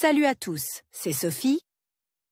Salut à tous, c'est Sophie.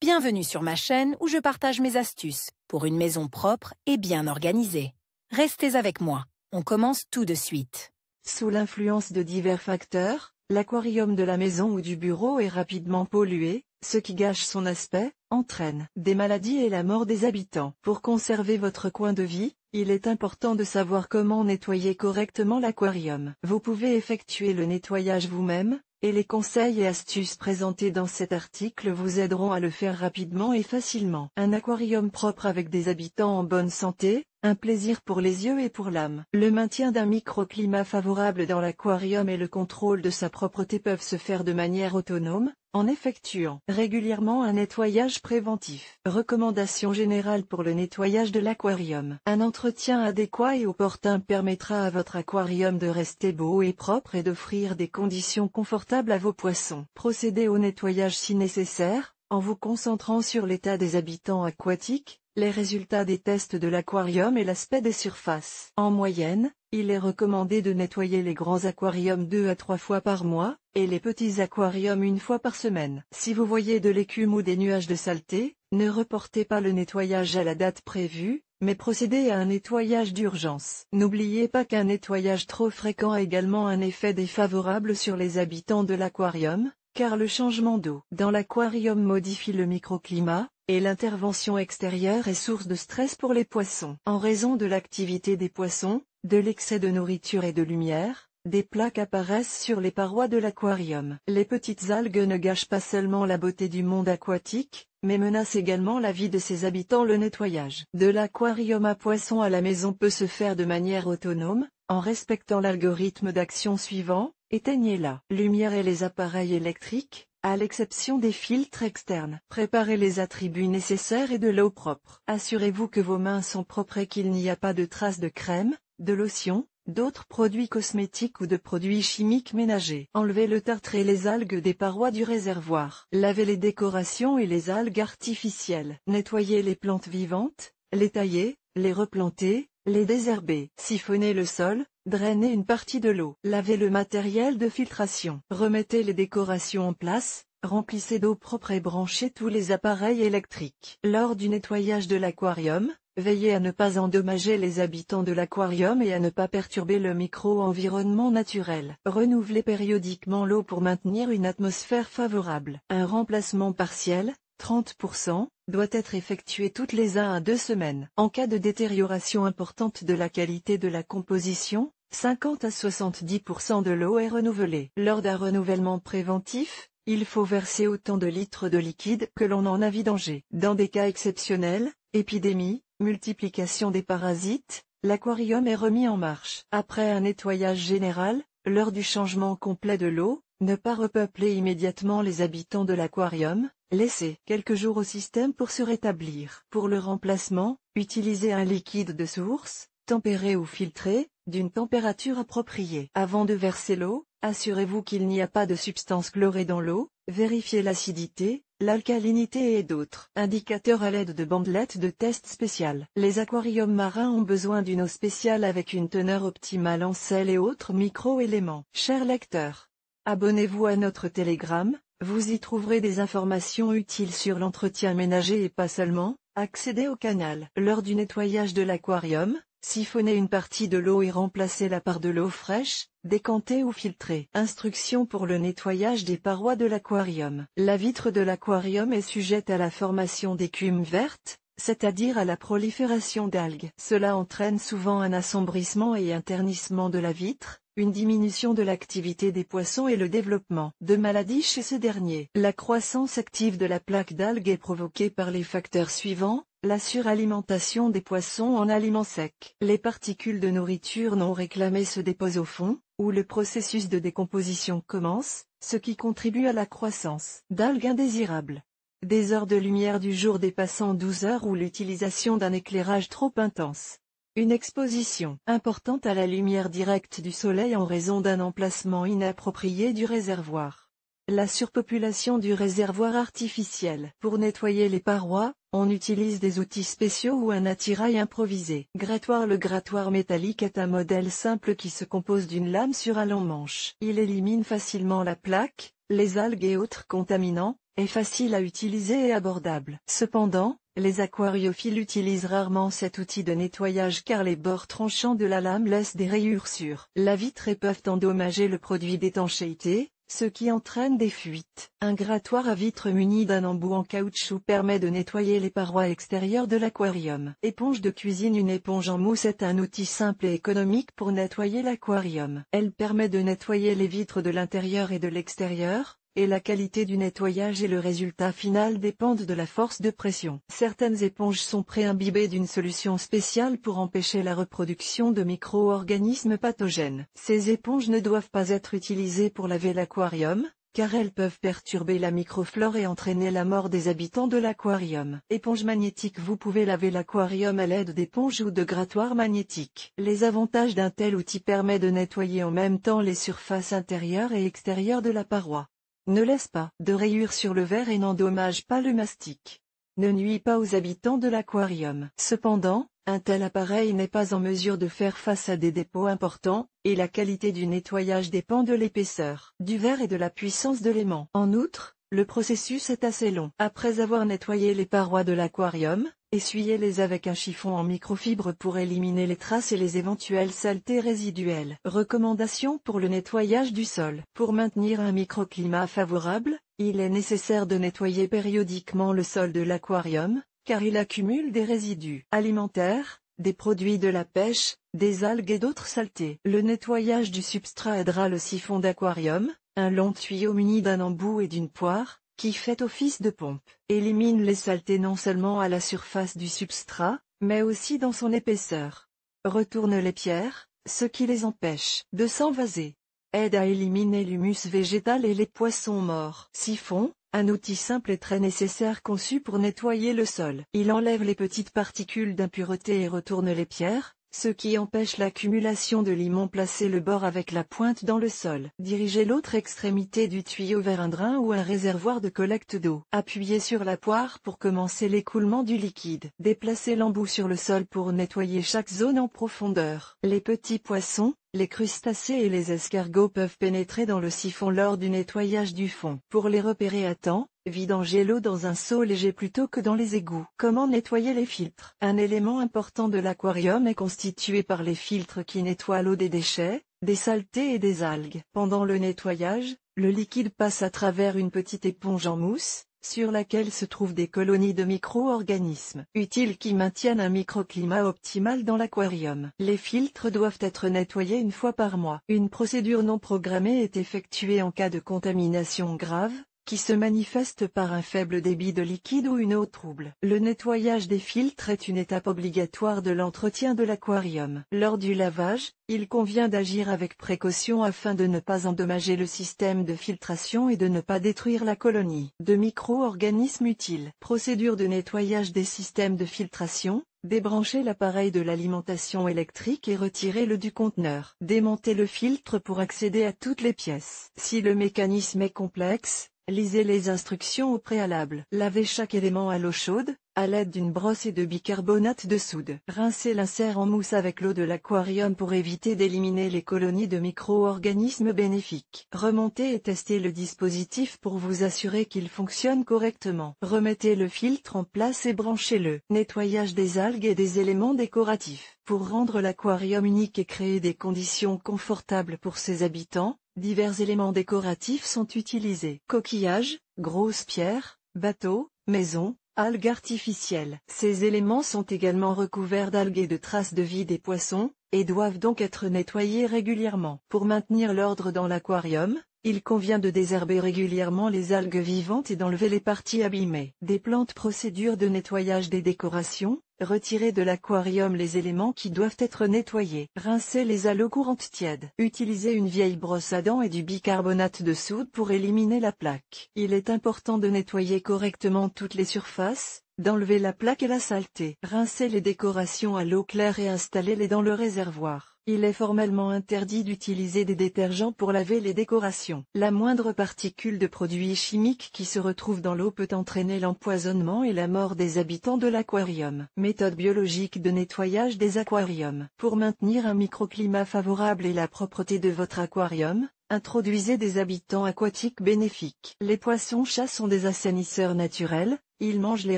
Bienvenue sur ma chaîne où je partage mes astuces pour une maison propre et bien organisée. Restez avec moi, on commence tout de suite. Sous l'influence de divers facteurs, l'aquarium de la maison ou du bureau est rapidement pollué, ce qui gâche son aspect, entraîne des maladies et la mort des habitants. Pour conserver votre coin de vie, il est important de savoir comment nettoyer correctement l'aquarium. Vous pouvez effectuer le nettoyage vous-même, et les conseils et astuces présentés dans cet article vous aideront à le faire rapidement et facilement. Un aquarium propre avec des habitants en bonne santé, un plaisir pour les yeux et pour l'âme. Le maintien d'un microclimat favorable dans l'aquarium et le contrôle de sa propreté peuvent se faire de manière autonome, en effectuant régulièrement un nettoyage préventif. Recommandations générales pour le nettoyage de l'aquarium. Un entretien adéquat et opportun permettra à votre aquarium de rester beau et propre et d'offrir des conditions confortables à vos poissons. Procédez au nettoyage si nécessaire, en vous concentrant sur l'état des habitants aquatiques, les résultats des tests de l'aquarium et l'aspect des surfaces. En moyenne, il est recommandé de nettoyer les grands aquariums 2 à 3 fois par mois, et les petits aquariums 1 fois par semaine. Si vous voyez de l'écume ou des nuages de saleté, ne reportez pas le nettoyage à la date prévue, mais procédez à un nettoyage d'urgence. N'oubliez pas qu'un nettoyage trop fréquent a également un effet défavorable sur les habitants de l'aquarium, car le changement d'eau dans l'aquarium modifie le microclimat, et l'intervention extérieure est source de stress pour les poissons. En raison de l'activité des poissons, de l'excès de nourriture et de lumière, des plaques apparaissent sur les parois de l'aquarium. Les petites algues ne gâchent pas seulement la beauté du monde aquatique, mais menacent également la vie de ses habitants. Le nettoyage de l'aquarium à poissons à la maison peut se faire de manière autonome, en respectant l'algorithme d'action suivant: éteignez la lumière et les appareils électriques, à l'exception des filtres externes. Préparez les attributs nécessaires et de l'eau propre. Assurez-vous que vos mains sont propres et qu'il n'y a pas de traces de crème, de lotion, d'autres produits cosmétiques ou de produits chimiques ménagers. Enlevez le tartre et les algues des parois du réservoir. Lavez les décorations et les algues artificielles. Nettoyez les plantes vivantes, les tailler, les replanter, les désherber. Siphonnez le sol, drainez une partie de l'eau. Lavez le matériel de filtration. Remettez les décorations en place, remplissez d'eau propre et branchez tous les appareils électriques. Lors du nettoyage de l'aquarium, veillez à ne pas endommager les habitants de l'aquarium et à ne pas perturber le micro-environnement naturel. Renouvelez périodiquement l'eau pour maintenir une atmosphère favorable. Un remplacement partiel, 30%, doit être effectué toutes les 1 à 2 semaines. En cas de détérioration importante de la qualité de la composition, 50 à 70% de l'eau est renouvelée. Lors d'un renouvellement préventif, il faut verser autant de litres de liquide que l'on en a vidangé. Dans des cas exceptionnels, épidémie, multiplication des parasites, l'aquarium est remis en marche. Après un nettoyage général, lors du changement complet de l'eau, ne pas repeupler immédiatement les habitants de l'aquarium, laissez quelques jours au système pour se rétablir. Pour le remplacement, utilisez un liquide de source, tempéré ou filtré, d'une température appropriée. Avant de verser l'eau, assurez-vous qu'il n'y a pas de substance chlorée dans l'eau, vérifiez l'acidité, l'alcalinité et d'autres indicateurs à l'aide de bandelettes de test spéciales. Les aquariums marins ont besoin d'une eau spéciale avec une teneur optimale en sel et autres micro-éléments. Chers lecteurs, abonnez-vous à notre Telegram, vous y trouverez des informations utiles sur l'entretien ménager et pas seulement. Accédez au canal. Lors du nettoyage de l'aquarium, siphonnez une partie de l'eau et remplacez-la par de l'eau fraîche, décantée ou filtrée. Instructions pour le nettoyage des parois de l'aquarium. La vitre de l'aquarium est sujette à la formation d'écume verte, c'est-à-dire à la prolifération d'algues. Cela entraîne souvent un assombrissement et un ternissement de la vitre, une diminution de l'activité des poissons et le développement de maladies chez ces derniers. La croissance active de la plaque d'algues est provoquée par les facteurs suivants: la suralimentation des poissons en aliments secs. Les particules de nourriture non réclamées se déposent au fond, où le processus de décomposition commence, ce qui contribue à la croissance d'algues indésirables. Des heures de lumière du jour dépassant 12 heures ou l'utilisation d'un éclairage trop intense. Une exposition importante à la lumière directe du soleil en raison d'un emplacement inapproprié du réservoir. La surpopulation du réservoir artificiel. Pour nettoyer les parois, on utilise des outils spéciaux ou un attirail improvisé. Grattoir. Le grattoir métallique est un modèle simple qui se compose d'une lame sur un long manche. Il élimine facilement la plaque, les algues et autres contaminants, est facile à utiliser et abordable. Cependant, les aquariophiles utilisent rarement cet outil de nettoyage car les bords tranchants de la lame laissent des rayures sur la vitre et peuvent endommager le produit d'étanchéité, ce qui entraîne des fuites. Un grattoir à vitre muni d'un embout en caoutchouc permet de nettoyer les parois extérieures de l'aquarium. Éponge de cuisine. Une éponge en mousse est un outil simple et économique pour nettoyer l'aquarium. Elle permet de nettoyer les vitres de l'intérieur et de l'extérieur, et la qualité du nettoyage et le résultat final dépendent de la force de pression. Certaines éponges sont pré-imbibées d'une solution spéciale pour empêcher la reproduction de micro-organismes pathogènes. Ces éponges ne doivent pas être utilisées pour laver l'aquarium, car elles peuvent perturber la microflore et entraîner la mort des habitants de l'aquarium. Éponge magnétique. Vous pouvez laver l'aquarium à l'aide d'éponges ou de grattoirs magnétiques. Les avantages d'un tel outil permettent de nettoyer en même temps les surfaces intérieures et extérieures de la paroi. Ne laisse pas de rayures sur le verre et n'endommage pas le mastic. Ne nuit pas aux habitants de l'aquarium. Cependant, un tel appareil n'est pas en mesure de faire face à des dépôts importants, et la qualité du nettoyage dépend de l'épaisseur du verre et de la puissance de l'aimant. En outre, le processus est assez long. Après avoir nettoyé les parois de l'aquarium, essuyez-les avec un chiffon en microfibre pour éliminer les traces et les éventuelles saletés résiduelles. Recommandations pour le nettoyage du sol. Pour maintenir un microclimat favorable, il est nécessaire de nettoyer périodiquement le sol de l'aquarium, car il accumule des résidus alimentaires, des produits de la pêche, des algues et d'autres saletés. Le nettoyage du substrat aidera le siphon d'aquarium, un long tuyau muni d'un embout et d'une poire, qui fait office de pompe, élimine les saletés non seulement à la surface du substrat, mais aussi dans son épaisseur. Retourne les pierres, ce qui les empêche de s'envaser. Aide à éliminer l'humus végétal et les poissons morts. Siphon, un outil simple et très nécessaire conçu pour nettoyer le sol. Il enlève les petites particules d'impureté et retourne les pierres, ce qui empêche l'accumulation de limon. Placez le bord avec la pointe dans le sol. Dirigez l'autre extrémité du tuyau vers un drain ou un réservoir de collecte d'eau. Appuyez sur la poire pour commencer l'écoulement du liquide. Déplacez l'embout sur le sol pour nettoyer chaque zone en profondeur. Les petits poissons, les crustacés et les escargots peuvent pénétrer dans le siphon lors du nettoyage du fond. Pour les repérer à temps, vidangez l'eau dans un seau léger plutôt que dans les égouts. Comment nettoyer les filtres? Un élément important de l'aquarium est constitué par les filtres qui nettoient l'eau des déchets, des saletés et des algues. Pendant le nettoyage, le liquide passe à travers une petite éponge en mousse, sur laquelle se trouvent des colonies de micro-organismes utiles qui maintiennent un microclimat optimal dans l'aquarium. Les filtres doivent être nettoyés une fois par mois. Une procédure non programmée est effectuée en cas de contamination grave, qui se manifeste par un faible débit de liquide ou une eau trouble. Le nettoyage des filtres est une étape obligatoire de l'entretien de l'aquarium. Lors du lavage, il convient d'agir avec précaution afin de ne pas endommager le système de filtration et de ne pas détruire la colonie de micro-organismes utiles. Procédure de nettoyage des systèmes de filtration. Débranchez l'appareil de l'alimentation électrique et retirez-le du conteneur. Démontez le filtre pour accéder à toutes les pièces. Si le mécanisme est complexe, lisez les instructions au préalable. Lavez chaque élément à l'eau chaude, à l'aide d'une brosse et de bicarbonate de soude. Rincez l'insert en mousse avec l'eau de l'aquarium pour éviter d'éliminer les colonies de micro-organismes bénéfiques. Remontez et testez le dispositif pour vous assurer qu'il fonctionne correctement. Remettez le filtre en place et branchez-le. Nettoyage des algues et des éléments décoratifs. Pour rendre l'aquarium unique et créer des conditions confortables pour ses habitants, divers éléments décoratifs sont utilisés. Coquillages, grosses pierres, bateaux, maisons, algues artificielles. Ces éléments sont également recouverts d'algues et de traces de vie des poissons, et doivent donc être nettoyés régulièrement. Pour maintenir l'ordre dans l'aquarium, il convient de désherber régulièrement les algues vivantes et d'enlever les parties abîmées. Des plantes. Procédure de nettoyage des décorations. Retirez de l'aquarium les éléments qui doivent être nettoyés. Rincez les à l'eau courante tiède. Utilisez une vieille brosse à dents et du bicarbonate de soude pour éliminer la plaque. Il est important de nettoyer correctement toutes les surfaces, d'enlever la plaque et la saleté. Rincez les décorations à l'eau claire et installez-les dans le réservoir. Il est formellement interdit d'utiliser des détergents pour laver les décorations. La moindre particule de produits chimiques qui se retrouve dans l'eau peut entraîner l'empoisonnement et la mort des habitants de l'aquarium. Méthode biologique de nettoyage des aquariums. Pour maintenir un microclimat favorable et la propreté de votre aquarium, introduisez des habitants aquatiques bénéfiques. Les poissons-chats sont des assainisseurs naturels, ils mangent les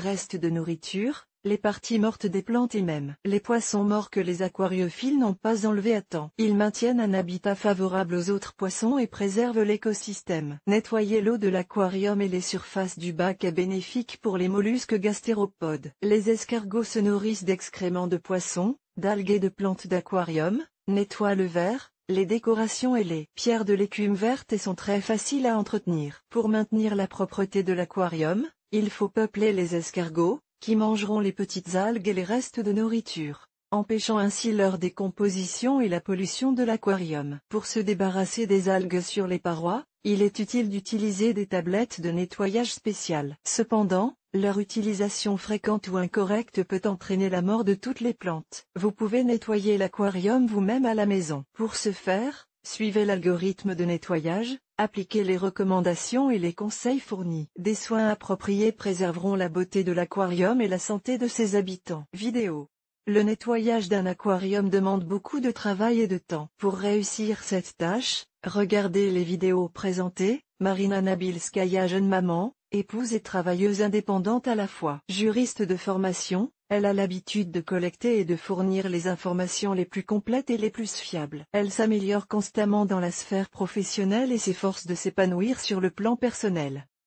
restes de nourriture, les parties mortes des plantes et même les poissons morts que les aquariophiles n'ont pas enlevés à temps. Ils maintiennent un habitat favorable aux autres poissons et préservent l'écosystème. Nettoyer l'eau de l'aquarium et les surfaces du bac est bénéfique pour les mollusques gastéropodes. Les escargots se nourrissent d'excréments de poissons, d'algues et de plantes d'aquarium, nettoient le verre, les décorations et les pierres de l'écume verte et sont très faciles à entretenir. Pour maintenir la propreté de l'aquarium, il faut peupler les escargots, qui mangeront les petites algues et les restes de nourriture, empêchant ainsi leur décomposition et la pollution de l'aquarium. Pour se débarrasser des algues sur les parois, il est utile d'utiliser des tablettes de nettoyage spéciales. Cependant, leur utilisation fréquente ou incorrecte peut entraîner la mort de toutes les plantes. Vous pouvez nettoyer l'aquarium vous-même à la maison. Pour ce faire, suivez l'algorithme de nettoyage, appliquez les recommandations et les conseils fournis. Des soins appropriés préserveront la beauté de l'aquarium et la santé de ses habitants. Vidéo. Le nettoyage d'un aquarium demande beaucoup de travail et de temps. Pour réussir cette tâche, regardez les vidéos présentées. Marina Nabilskaya, jeune maman, épouse et travailleuse indépendante à la fois. Juriste de formation, elle a l'habitude de collecter et de fournir les informations les plus complètes et les plus fiables. Elle s'améliore constamment dans la sphère professionnelle et s'efforce de s'épanouir sur le plan personnel.